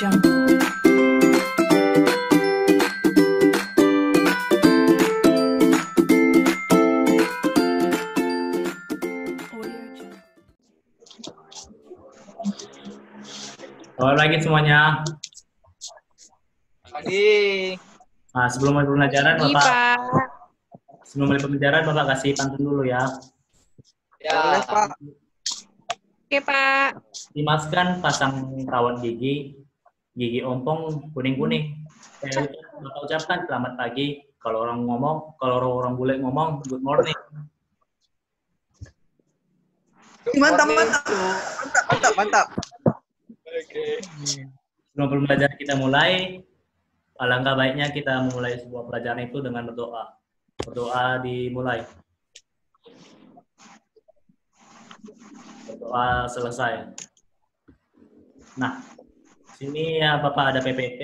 Jungle. Selamat pagi semuanya. Pagi. Nah, sebelum mulai pembelajaran, Pagi, Bapak, Pak. sebelum mulai pembelajaran, Bapak kasih pantun dulu ya. Ya. Pak. Oke, Pak. Dimas kan pasang rawat gigi ompong kuning-kuning. Bapak ucapkan selamat pagi. Kalau orang bule ngomong good morning. Mantap. Oke. Sebelum pembelajaran kita mulai, alangkah baiknya kita memulai sebuah pelajaran itu dengan berdoa. Berdoa dimulai. Berdoa selesai. Nah, sini ya Bapak ada PPT.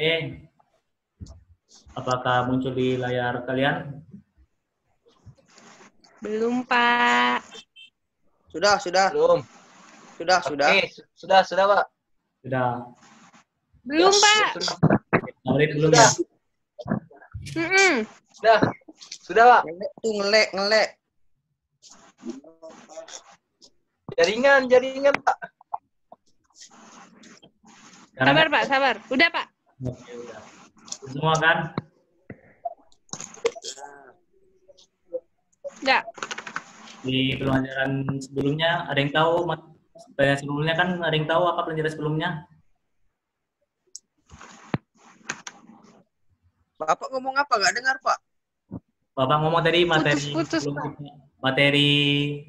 Apakah muncul di layar kalian? Belum, Pak. Sudah. Belum. Sudah. Oke, sudah, Pak. Sudah. Belum, Pak. Sabrin belum ya? Sudah, Pak. Ngelek. Jaringan, Pak. Sabar, Pak. Sabar. Udah, Pak. Oke, udah. Semua kan? Enggak. Di pelajaran sebelumnya ada yang tahu? Pelajaran sebelumnya kan ada yang tahu apa pelajaran sebelumnya? Bapak ngomong apa? Gak dengar, Pak. Bapak ngomong tadi Putus, materi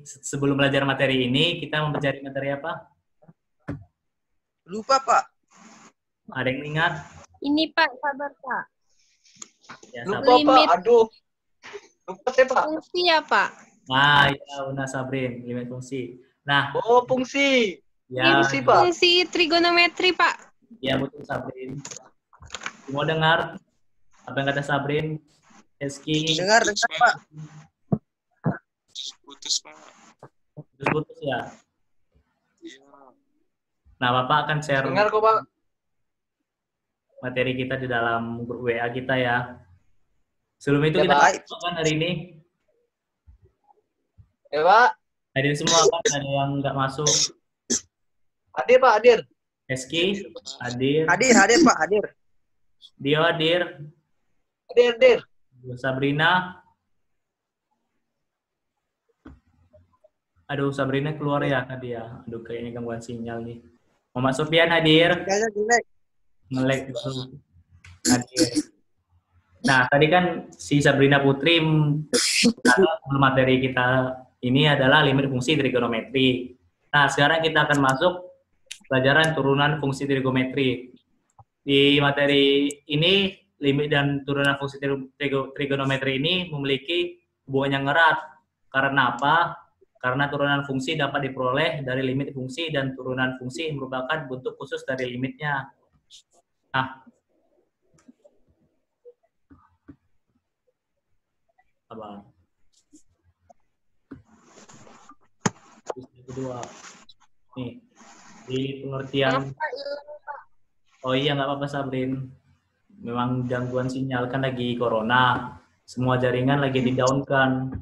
sebelum belajar materi ini kita mempelajari materi apa? Lupa, Pak. Ada yang ingat? Ini, Pak. Sabar, Pak. Ya, Lupa, sabar. Limit. Pak. Aduh. Lupa saya, Pak. Fungsi ya, Pak. Nah, ya, Una Sabrin, limit fungsi. Nah, Oh, fungsi. ya, Fungsi, Pak. Fungsi trigonometri, Pak. ya betul Sabrin. Semua dengar apa yang kata Sabrin? Eski. Dengar, Pak. Putus, Pak. Putus ya. Iya. Nah, Bapak akan share Dengar kok, Pak. materi kita di dalam grup WA kita ya. Sebelum itu Ya, kita Pak. kan hari ini. Ya, Pak. Hadir semua kan, ada yang nggak masuk. Hadir, Pak. Hadir. Eski, hadir. Hadir, Pak. Hadir. Dio hadir. Hadir. Sabrina. Aduh, Sabrina keluar ya tadi ya. Aduh, kayaknya gangguan sinyal nih. Muhammad Sofian hadir. Kayaknya jelek. Ngelek itu. Hadir. Nah, tadi kan si Sabrina Putri materi kita ini adalah limit fungsi trigonometri. Nah, sekarang kita akan masuk pelajaran turunan fungsi trigonometri. Di materi ini, limit dan turunan fungsi trigonometri ini memiliki hubungan yang erat. Karena apa? Karena turunan fungsi dapat diperoleh dari limit fungsi dan turunan fungsi merupakan bentuk khusus dari limitnya. Nah, apa? Kedua, nih di pengertian. Oh iya, nggak apa-apa Sabrin. Memang gangguan sinyal kan lagi corona, semua jaringan lagi di down kan.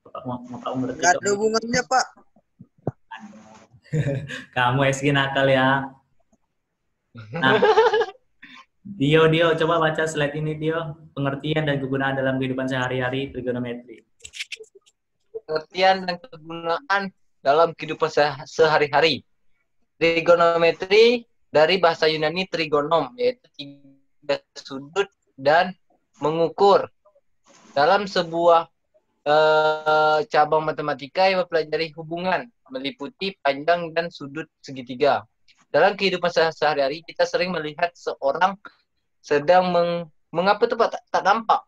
Gak ada hubungannya, Pak. Kamu SG nakal ya. Nah, Dio, coba baca slide ini Dio. Pengertian dan kegunaan dalam kehidupan sehari-hari trigonometri. Pengertian dan kegunaan dalam kehidupan sehari-hari. Trigonometri dari bahasa Yunani trigonom, yaitu tiga sudut dan mengukur. Dalam sebuah cabang matematika yang mempelajari hubungan, meliputi panjang dan sudut segitiga. Dalam kehidupan sehari-hari, kita sering melihat seorang sedang mengapa itu Pak tak nampak?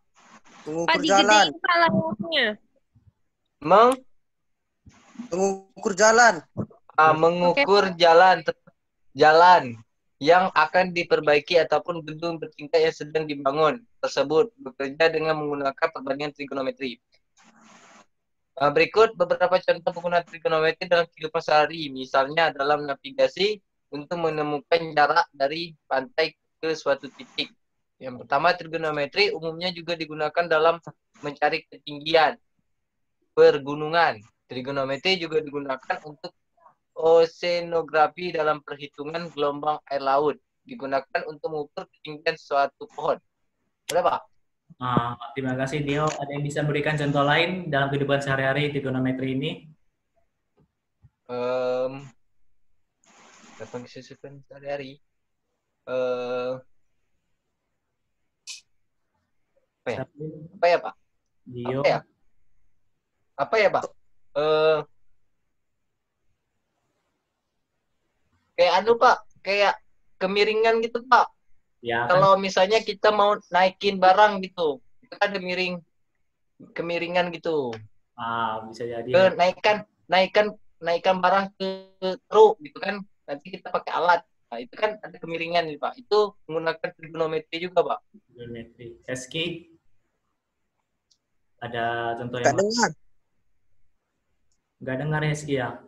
Mengukur jalan. Mengukur jalan. Mengukur jalan yang akan diperbaiki ataupun gedung bertingkat yang sedang dibangun tersebut bekerja dengan menggunakan perbandingan trigonometri. Berikut beberapa contoh penggunaan trigonometri dalam kehidupan sehari, misalnya dalam navigasi, untuk menemukan jarak dari pantai ke suatu titik. Yang pertama, trigonometri umumnya juga digunakan dalam mencari ketinggian pergunungan. Trigonometri juga digunakan untuk oceanografi dalam perhitungan gelombang air laut. Digunakan untuk mengukur ketinggian suatu pohon. Boleh, Pak? Terima kasih, Dio. Ada yang bisa berikan contoh lain dalam kehidupan sehari-hari trigonometri ini? Dalam kehidupan sehari-hari. Apa ya, Pak? Dio. Apa ya, Pak? Kayak Pak, kayak kemiringan gitu, Pak. Ya, Kalau misalnya kita mau naikin barang gitu, itu kan ada kemiringan gitu. Bisa jadi. Naikkan barang ke truk gitu kan, nanti kita pakai alat. Nah, itu kan ada kemiringan nih, Pak. Itu menggunakan trigonometri juga, Pak. Trigonometri. Eski, ada contoh Nggak yang dengar. nggak dengar, Eski ya?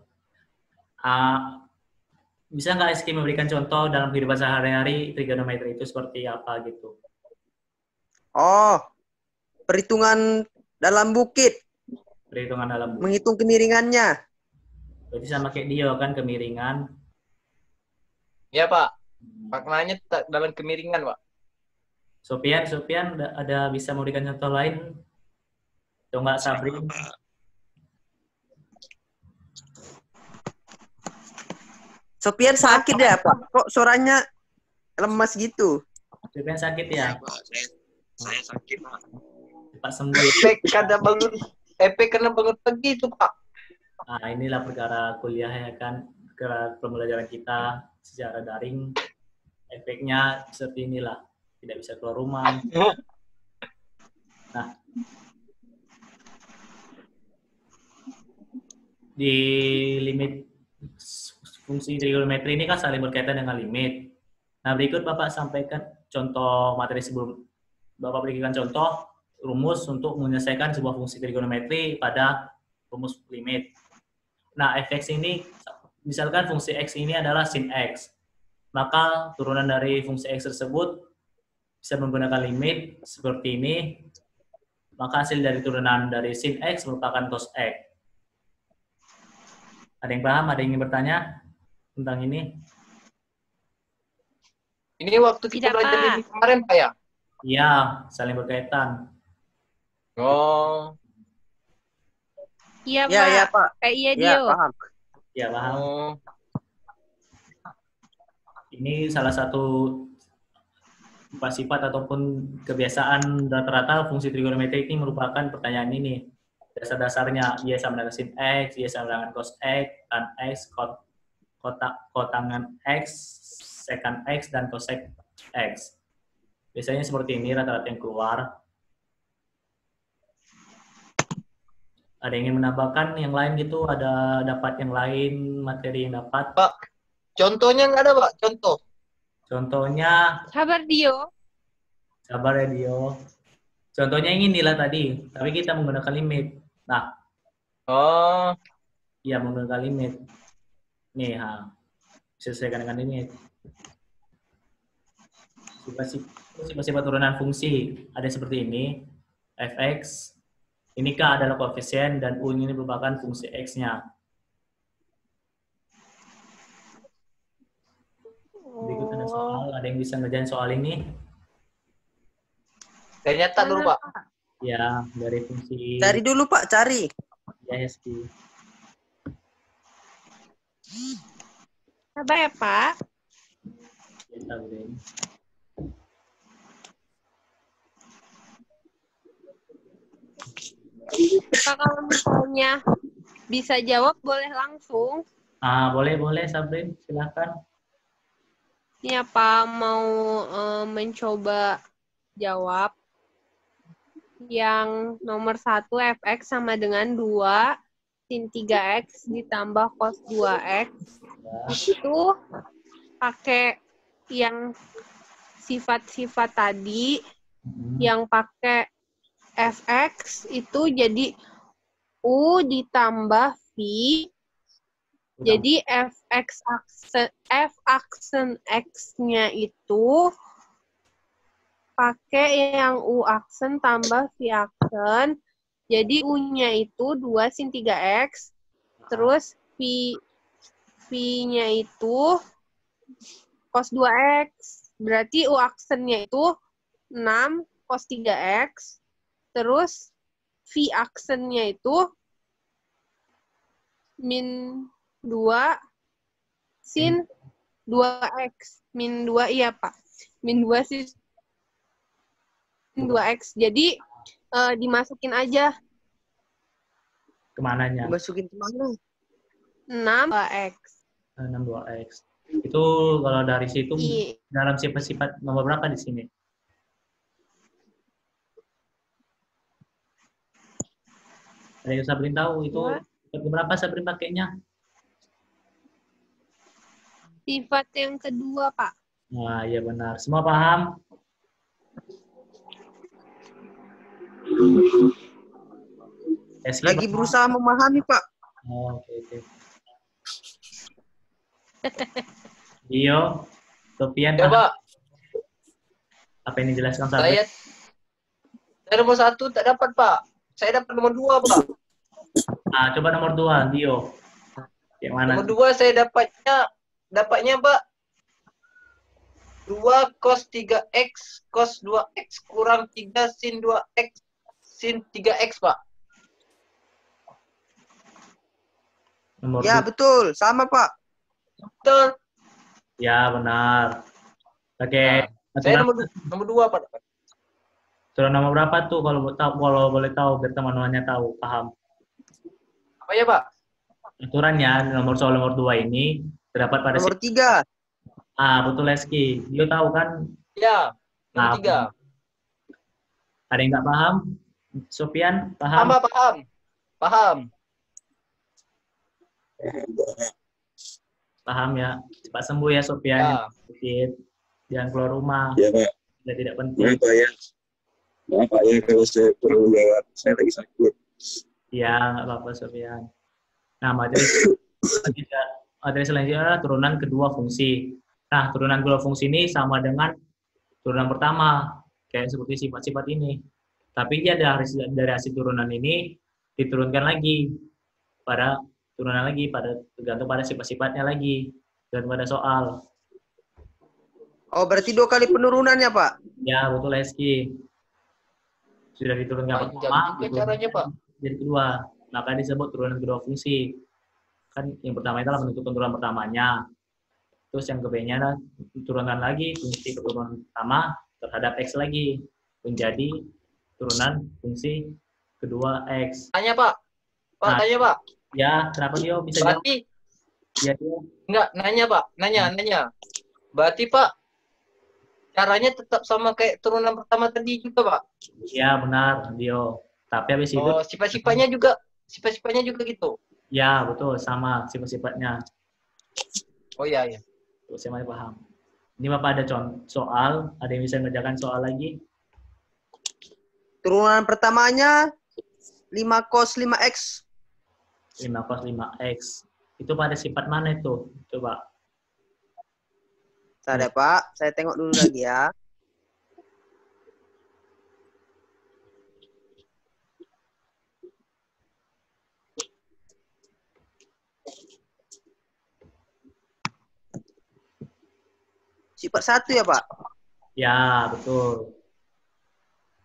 Bisa nggak Eski memberikan contoh dalam kehidupan sehari-hari trigonometri itu seperti apa gitu? Oh, perhitungan dalam bukit. Perhitungan dalam bukit. Menghitung kemiringannya. Berarti sama kayak Dio kan, kemiringan. Ya, Pak. Maknanya dalam kemiringan, Pak. Sofian ada bisa memberikan contoh lain? Atau nggak, Sabri? Sofian sakit ya, Pak? Kok suaranya lemas gitu? Sofian sakit ya? Saya sakit, Pak. Cepat sembuh. Efek karena bangun pagi itu, Pak. Nah, inilah perkara kuliah ya kan, perkara pembelajaran kita secara daring. Efeknya seperti inilah, tidak bisa keluar rumah. Nah, di limit fungsi trigonometri ini kan saling berkaitan dengan limit. Nah, berikut Bapak sampaikan contoh materi sebelum Bapak berikan contoh rumus untuk menyelesaikan sebuah fungsi trigonometri pada rumus limit. Nah, fx ini, misalkan fungsi x ini adalah sin x, maka turunan dari fungsi x tersebut bisa menggunakan limit seperti ini, maka hasil dari turunan dari sin x merupakan cos x. Ada yang paham? Ada yang ingin bertanya tentang ini? Ini waktu kita Tidak, belajar Pak. ini kemarin, Pak, ya? Iya, saling berkaitan. Oh. Iya, Ya, Pak. ya, Pak. Iya, Ya, Dio. paham. Ya, paham. Oh. Ini salah satu sifat ataupun kebiasaan rata-rata fungsi trigonometri ini merupakan pertanyaan ini. Dasar-dasarnya, y sama dengan sin x, y sama dengan cos x, tan x, kotangan x, secant x, dan cosec x. Biasanya seperti ini rata-rata yang keluar. Ada yang ingin menambahkan yang lain gitu? Ada dapat yang lain, materi yang dapat? Pak, contohnya nggak ada, Pak? Contoh. Contohnya, Sabar, Dio. sabar ya Dio. Contohnya yang inilah tadi, tapi kita menggunakan limit. Nah, Oh. iya menggunakan limit. Nih, disesuaikan dengan limit. Sifat-sifat turunan fungsi ada seperti ini. Fx, ini K adalah koefisien dan U ini merupakan fungsi X-nya. Berikut ada soal. Ada yang bisa ngerjain soal ini? Saya nyata dulu, Pak. Ya, dari fungsi... Cari dulu, Pak, cari. Ya, Heski. Sabar ya, Pak. Kita beri. Pak, kalau misalnya bisa jawab, boleh langsung. Boleh, Sabrin. Silakan. Ini apa mau mencoba jawab. Yang nomor 1, fx sama dengan 2 sin 3x ditambah cos 2x. Itu pakai yang sifat-sifat tadi, yang pakai fx itu jadi u ditambah v Jadi f aksen x-nya itu pakai yang u aksen tambah v aksen. Jadi u-nya itu 2 sin 3x, terus v-nya itu cos 2x. Berarti u aksennya itu 6 cos 3x, terus v aksennya itu min 2 sin 2x. Min 2, iya Pak. Min 2 sin 2x. Jadi dimasukin aja. Kemananya? Masukin kemana? 6 2x. 6 2x. Itu kalau dari situ dalam sifat-sifat nomor berapa di sini? Ada yang Sabrin tahu itu sifat berapa Sabrin pakainya? Sifat yang kedua, Pak. Nah, iya benar. Semua paham? Lagi berusaha memahami, Pak. Oh, oke. Dio, Sofian, Ya, Pak. apa yang dijelaskan Sabrin? Saya nomor 1 tak dapat, Pak. Saya dapat nomor 2, Pak. Nah, coba nomor 2, Dio. Yang mana? Nomor 2 saya dapatnya, Pak. 2 cos 3x cos 2x kurang 3 sin 2x sin 3x, Pak. Nomor Ya, 2. betul. Sama, Pak. Betul. Ya, benar. Oke. Saya nomor 2, Pak. Aturan nomor berapa tuh kalau boleh tahu biar teman-temannya tahu, paham. Apa ya, Pak? Aturannya soal nomor 2 ini terdapat pada Nomor 3. betul Leski. Dia tahu kan? Ya, nomor 3. Ada yang nggak paham? Sofian, paham? Paham. Paham ya. Cepat sembuh ya Sofian. Ya. Sedikit. Jangan keluar rumah. Ya, Pak. Sudah tidak penting. Maaf, Pak ya kalau saya perlu jawab. Saya lagi sakit. Iya, nggak apa-apa Sofian. Nah, materi selanjutnya adalah turunan kedua fungsi. Nah, turunan kedua fungsi ini sama dengan turunan pertama, kayak seperti sifat-sifat ini. Tapi dia dari hasil turunan ini diturunkan lagi pada tergantung pada sifat-sifatnya lagi, dan pada soal. Oh, berarti 2 kali penurunannya, Pak? Ya, betul Eski. Sudah diturunkan pertama, caranya, Pak. jadi kedua. Maka disebut turunan kedua fungsi. Kan yang pertama itu adalah menentukan turunan pertamanya. Terus yang keduanya adalah turunkan lagi fungsi keturunan pertama terhadap X lagi. Menjadi turunan fungsi kedua X. Tanya, Pak. Tanya, Pak. Ya, kenapa dia bisa jawab? Berarti, Ya, dia. enggak, nanya, Pak. Nanya. Berarti, Pak, caranya tetap sama kayak turunan pertama tadi juga, Pak? Ya, benar, Dio. Tapi habis itu... Sifat-sifatnya juga gitu? Ya, betul. Sama sifat-sifatnya. Oh, iya. Saya masih paham. Ini Bapak ada soal. Ada yang bisa mengerjakan soal lagi? Turunan pertamanya 5 cos 5x. 5 cos 5x. Itu pada sifat mana itu? Coba. Ada, Pak. Saya tengok dulu lagi ya. Sifat 1 ya, Pak? Ya, betul.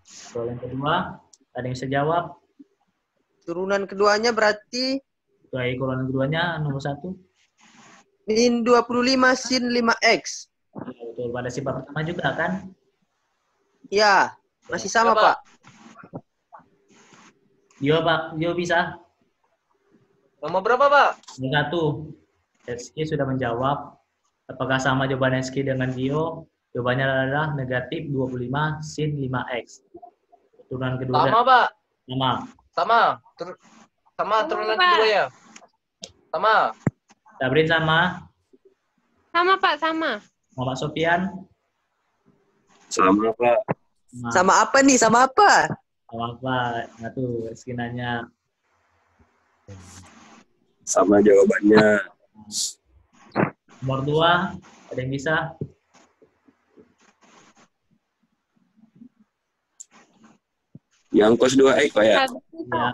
Soal yang kedua, ada yang bisa jawab? Turunan keduanya berarti Turunan keduanya nomor 1. min 25 sin 5x. Ya, betul. Pada sifat pertama juga kan? Ya, masih sama, Ya, Pak. Pak. Dio bisa? Nomor berapa, Pak? Nomor 1. Eski sudah menjawab. Apakah sama jawaban Eski dengan Dio? Jawabannya adalah negatif 25 sin 5x. Turunan kedua. Sama, Pak. Sama, turunan Pak. kedua ya? Sama. Sabrin sama? Sama, Pak, sama. Muhammad Sofian? Sama, Pak. Sama apa nih? Sama apa? Sama apa? Nah tuh, Eski nanya. Sama jawabannya. Nomor 2, ada yang bisa? Yang cos 2x Pak ya? Ya.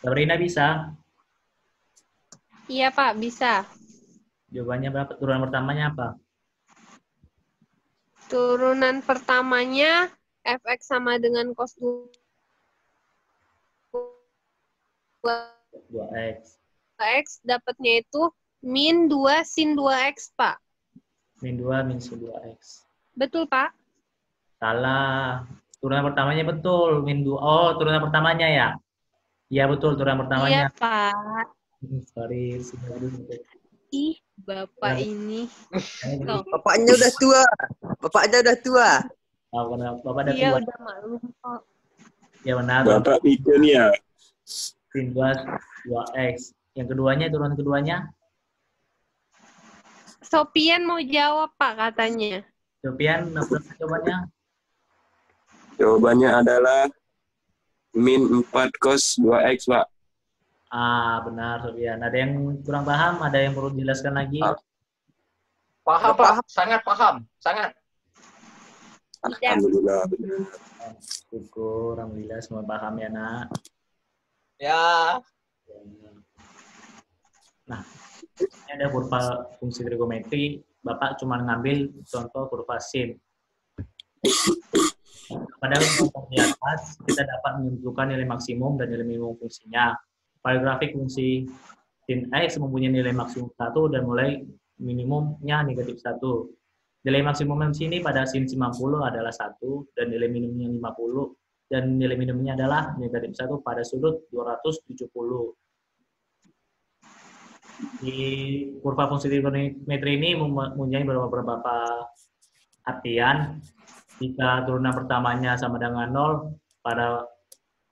Sabrina bisa? Iya Pak, bisa. Jawabannya berapa? Turunan pertamanya apa? Turunan pertamanya fx sama dengan cos 2x. 2x, dapatnya itu min 2 sin 2x, Pak. Min 2 min 2x. Betul, Pak? Salah. Turunan pertamanya betul. Min 2. Oh, turunan pertamanya ya? Iya, betul. Turunan pertamanya. Iya, Pak. Sorry. Ih, Bapak ini. Loh, Bapaknya udah tua. Bapaknya udah tua. Oh, Bapak ada dia tua. udah maklum kok. Ya benar. Bapak pikir nih ya. Sin 2x. Yang keduanya, turunan keduanya? Sopian mau jawab, Pak, katanya. Sofian, apa jawabannya? Jawabannya adalah min 4 cos 2x Pak. Ah, benar, Sofian. Ada yang kurang paham? Ada yang perlu dijelaskan lagi? Paham, Pak. Sangat paham. Sangat. Alhamdulillah. Benar. Syukur, alhamdulillah semua paham ya, Nak. Ya. Nah, ini ada kurva fungsi trigonometri. Bapak cuma ngambil contoh kurva sin. Pada kelompok di atas, kita dapat menentukan nilai maksimum dan nilai minimum fungsinya. Pada grafik fungsi sin x mempunyai nilai maksimum 1 dan mulai minimumnya negatif 1. Nilai maksimum di sini pada sin 90 adalah 1 dan nilai minimumnya 50 dan nilai minimumnya adalah negatif 1 pada sudut 270. Di kurva fungsi trigonometri ini mempunyai beberapa artian. Jika turunan pertamanya sama dengan 0 pada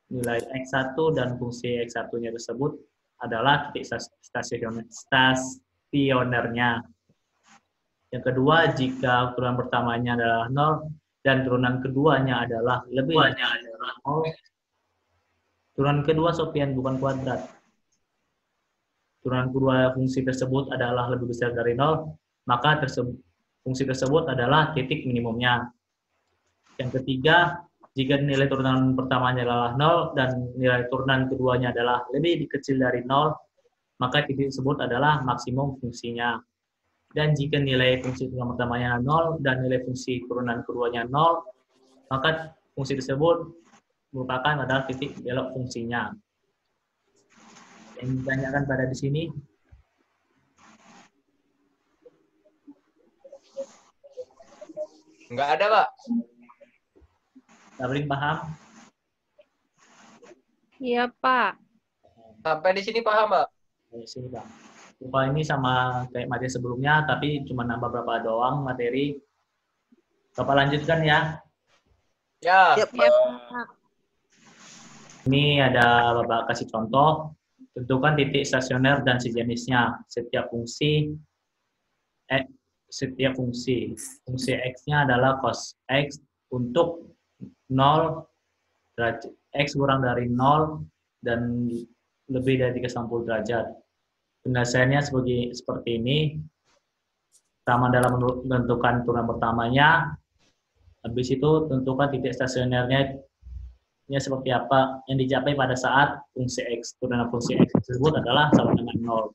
nilai x1 dan fungsi x1-nya tersebut adalah titik stasionernya. Yang kedua, jika turunan pertamanya adalah 0 dan turunan keduanya adalah lebih dari 0, turunan kedua Sofian bukan kuadrat. Turunan kedua fungsi tersebut adalah lebih besar dari 0, maka fungsi tersebut adalah titik minimumnya. Yang ketiga, jika nilai turunan pertamanya adalah 0 dan nilai turunan keduanya adalah lebih kecil dari 0, maka titik tersebut adalah maksimum fungsinya. Dan jika nilai fungsi turunan pertamanya 0 dan nilai fungsi turunan keduanya 0, maka fungsi tersebut merupakan adalah titik belok fungsinya. Yang ditanyakan pada di sini, Enggak ada, Pak. Sabrin paham? Iya, Pak. Sampai di sini paham, Pak? Di sini, Bang. Kurva ini sama kayak materi sebelumnya, tapi cuma nambah berapa doang materi. Bapak lanjutkan ya. Ya. Yap. Iya, Pak. Ini ada Bapak kasih contoh. Tentukan titik stasioner dan sejenisnya. Setiap fungsi x-nya adalah cos x untuk 0 derajat, x kurang dari 0 dan lebih dari 360 derajat. Penyelesaiannya seperti ini. Pertama dalam menentukan turunan pertamanya, habis itu tentukan titik stasionernya seperti apa yang dicapai pada saat fungsi x, turunan fungsi x tersebut adalah sama dengan 0.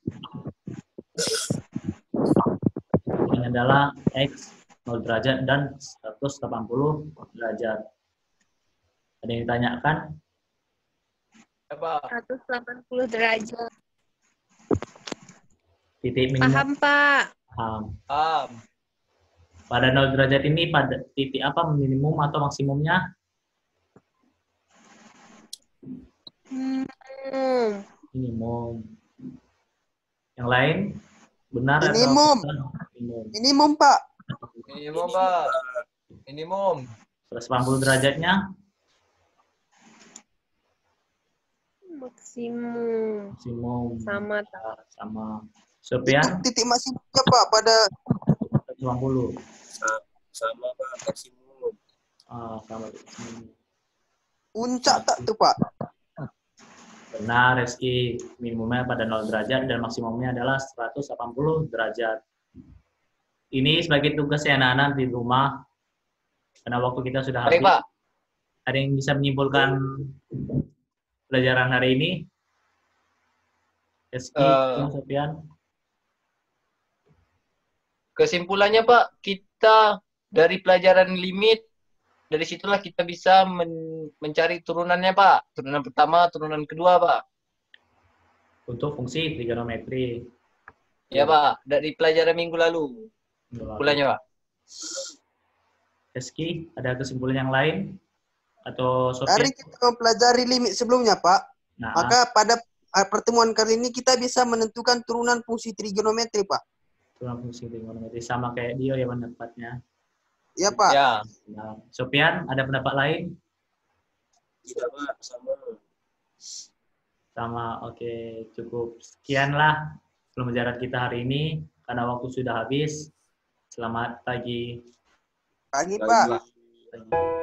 Ini adalah x 0 derajat dan 180 derajat. Ada yang ditanyakan? Ya, Pak. 180 derajat. Titik minimum. Paham, Pak. Paham. Paham. Pada 0 derajat ini pada titik apa minimum atau maksimumnya? Minimum. Yang lain? Benar Minimum. atau minimum? Minimum, Pak. Minimum, Pak. Minimum. 180 derajatnya? Maksimum. Maksimum. Sama, tak? Sama. Sofian? Titik maksimumnya, Pak, pada 180. Sama Pak, maksimum. Sama maksimum. puncak tak tuh, Pak? Benar, Reski. Minimumnya pada 0 derajat dan maksimumnya adalah 180 derajat. Ini sebagai tugas ya anak-anak di rumah. Karena waktu kita sudah Baik, habis. Pak. Ada yang bisa menyimpulkan pelajaran hari ini? Reski, Sofian. Kesimpulannya, Pak, kita dari pelajaran limit, dari situlah kita bisa mencari turunannya, Pak. Turunan pertama, turunan kedua, Pak. Untuk fungsi trigonometri. Ya, Pak. Dari pelajaran minggu lalu. Kesimpulannya, Pak. Reski, ada kesimpulan yang lain? Atau Sofian? Hari kita mempelajari limit sebelumnya, Pak. Nah, Maka pada pertemuan kali ini kita bisa menentukan turunan fungsi trigonometri, Pak. turunan fungsi trigonometri sama kayak Dio ya pendapatnya. Ya, Pak. Ya. Nah, Sofian, ada pendapat lain? Tidak, Pak. Sama. Sama, oke. Cukup. Sekianlah pembelajaran kita hari ini. Karena waktu sudah habis. Selamat pagi. Pagi, Pak. Pagi. Pagi.